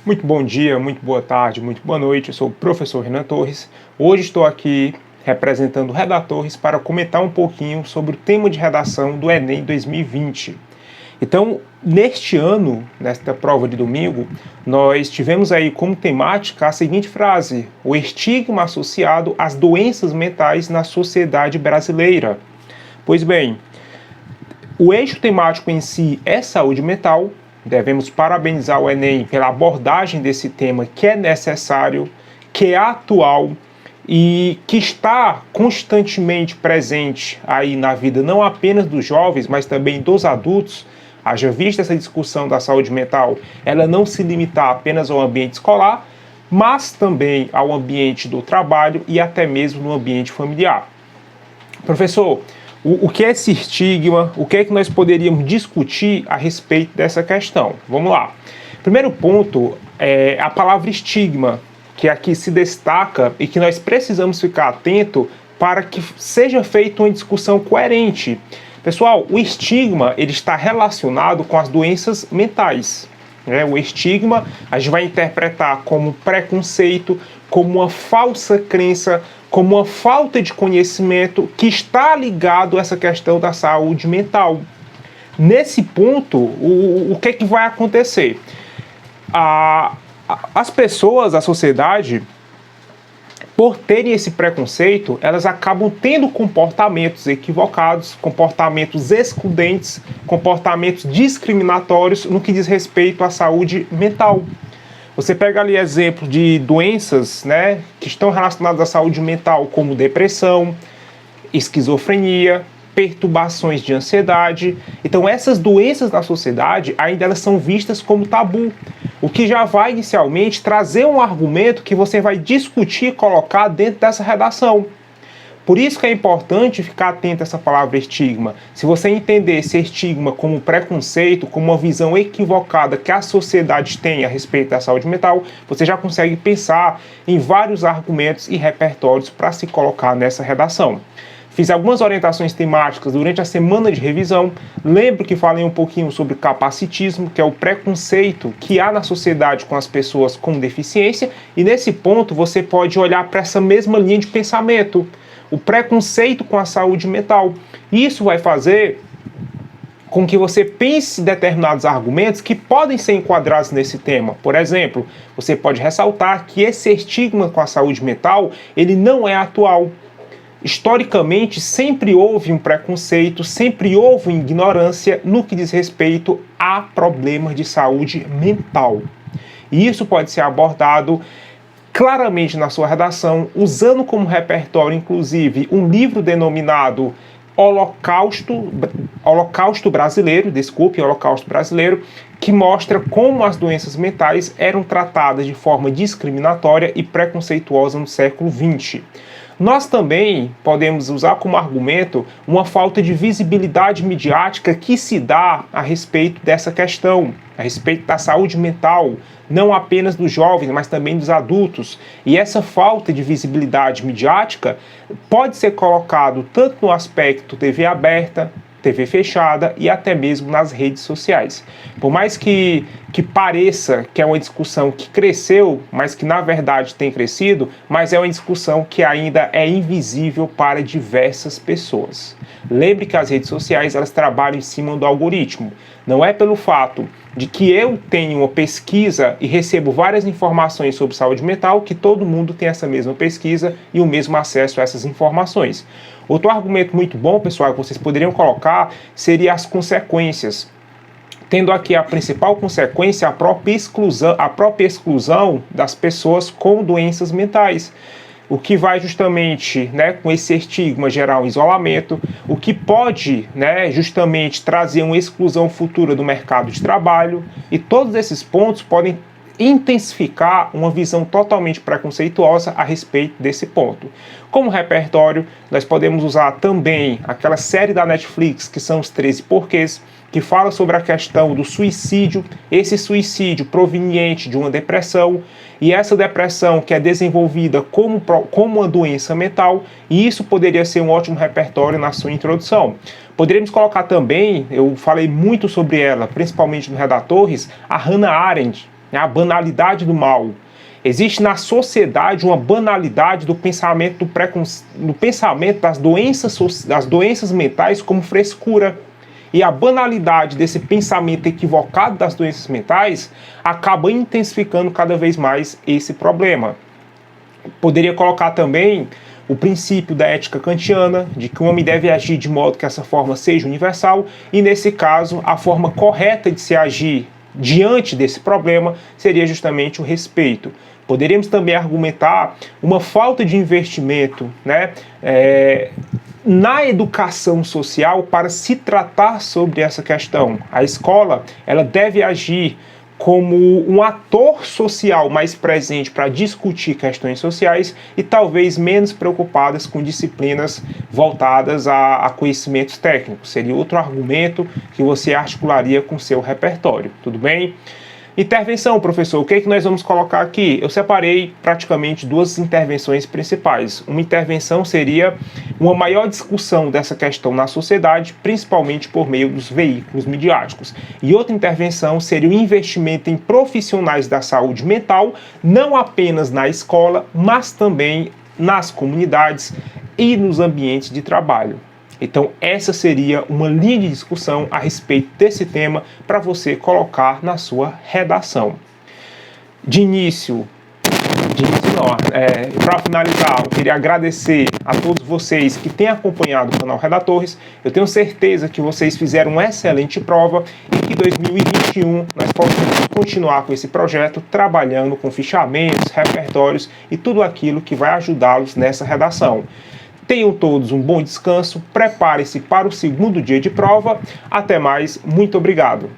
Muito bom dia, muito boa tarde, muito boa noite. Eu sou o professor Renan Torres. Hoje estou aqui representando o Redatores para comentar um pouquinho sobre o tema de redação do Enem 2020. Então, neste ano, nesta prova de domingo, nós tivemos aí como temática a seguinte frase: o estigma associado às doenças mentais na sociedade brasileira. Pois bem, o eixo temático em si é saúde mental. Devemos parabenizar o Enem pela abordagem desse tema que é necessário, que é atual e que está constantemente presente aí na vida não apenas dos jovens, mas também dos adultos. Haja vista essa discussão da saúde mental, ela não se limitar apenas ao ambiente escolar, mas também ao ambiente do trabalho e até mesmo no ambiente familiar. Professor, o que é esse estigma? O que é que nós poderíamos discutir a respeito dessa questão? Vamos lá. Primeiro ponto é a palavra estigma, que aqui se destaca e que nós precisamos ficar atento para que seja feita uma discussão coerente. Pessoal, o estigma ele está relacionado com as doenças mentais. O estigma a gente vai interpretar como preconceito, como uma falsa crença, como uma falta de conhecimento que está ligado a essa questão da saúde mental. Nesse ponto, o que é que vai acontecer? As pessoas, a sociedade, por terem esse preconceito, elas acabam tendo comportamentos equivocados, comportamentos excludentes, comportamentos discriminatórios no que diz respeito à saúde mental. Você pega ali exemplos de doenças, que estão relacionadas à saúde mental, como depressão, esquizofrenia, perturbações de ansiedade. Então, essas doenças na sociedade ainda elas são vistas como tabu, o que já vai inicialmente trazer um argumento que você vai discutir e colocar dentro dessa redação. Por isso que é importante ficar atento a essa palavra estigma. Se você entender esse estigma como preconceito, como uma visão equivocada que a sociedade tem a respeito da saúde mental, você já consegue pensar em vários argumentos e repertórios para se colocar nessa redação. Fiz algumas orientações temáticas durante a semana de revisão. Lembro que falei um pouquinho sobre capacitismo, que é o preconceito que há na sociedade com as pessoas com deficiência, e nesse ponto você pode olhar para essa mesma linha de pensamento. O preconceito com a saúde mental. Isso vai fazer com que você pense determinados argumentos que podem ser enquadrados nesse tema. Por exemplo, você pode ressaltar que esse estigma com a saúde mental, ele não é atual. Historicamente, sempre houve um preconceito, sempre houve ignorância no que diz respeito a problemas de saúde mental. E isso pode ser abordado claramente na sua redação, usando como repertório, inclusive, um livro denominado Holocausto Brasileiro, que mostra como as doenças mentais eram tratadas de forma discriminatória e preconceituosa no século XX. Nós também podemos usar como argumento uma falta de visibilidade midiática que se dá a respeito dessa questão, a respeito da saúde mental, não apenas dos jovens, mas também dos adultos. E essa falta de visibilidade midiática pode ser colocado tanto no aspecto TV aberta, TV fechada e até mesmo nas redes sociais. Por mais que pareça que é uma discussão que cresceu, mas que na verdade tem crescido, mas é uma discussão que ainda é invisível para diversas pessoas. Lembre que as redes sociais elas trabalham em cima do algoritmo. Não é pelo fato de que eu tenho uma pesquisa e recebo várias informações sobre saúde mental que todo mundo tem essa mesma pesquisa e o mesmo acesso a essas informações. Outro argumento muito bom, pessoal, que vocês poderiam colocar seria as consequências. Tendo aqui a principal consequência a própria exclusão das pessoas com doenças mentais. O que vai justamente com esse estigma gerar um isolamento, o que pode justamente trazer uma exclusão futura do mercado de trabalho, e todos esses pontos podem intensificar uma visão totalmente preconceituosa a respeito desse ponto. Como repertório, nós podemos usar também aquela série da Netflix, que são os 13 Porquês, que fala sobre a questão do suicídio, esse suicídio proveniente de uma depressão, e essa depressão que é desenvolvida como uma doença mental, e isso poderia ser um ótimo repertório na sua introdução. Poderíamos colocar também, eu falei muito sobre ela, principalmente no Redatores, a Hannah Arendt, né, a banalidade do mal. Existe na sociedade uma banalidade do pensamento, do pensamento das doenças mentais como frescura. E a banalidade desse pensamento equivocado das doenças mentais acaba intensificando cada vez mais esse problema. Poderia colocar também o princípio da ética kantiana, de que o homem deve agir de modo que essa forma seja universal, e nesse caso, a forma correta de se agir diante desse problema seria justamente o respeito. Poderíamos também argumentar uma falta de investimento, né, na educação social para se tratar sobre essa questão. A escola, ela deve agir como um ator social mais presente para discutir questões sociais e talvez menos preocupadas com disciplinas voltadas a conhecimentos técnicos. Seria outro argumento que você articularia com seu repertório, tudo bem? Intervenção, professor, o que é que nós vamos colocar aqui? Eu separei praticamente duas intervenções principais. Uma intervenção seria uma maior discussão dessa questão na sociedade, principalmente por meio dos veículos midiáticos. E outra intervenção seria o investimento em profissionais da saúde mental, não apenas na escola, mas também nas comunidades e nos ambientes de trabalho. Então, essa seria uma linha de discussão a respeito desse tema para você colocar na sua redação. Para finalizar, eu queria agradecer a todos vocês que têm acompanhado o canal Redatores. Eu tenho certeza que vocês fizeram uma excelente prova e que em 2021 nós possamos continuar com esse projeto, trabalhando com fichamentos, repertórios e tudo aquilo que vai ajudá-los nessa redação. Tenham todos um bom descanso, preparem-se para o segundo dia de prova. Até mais, muito obrigado.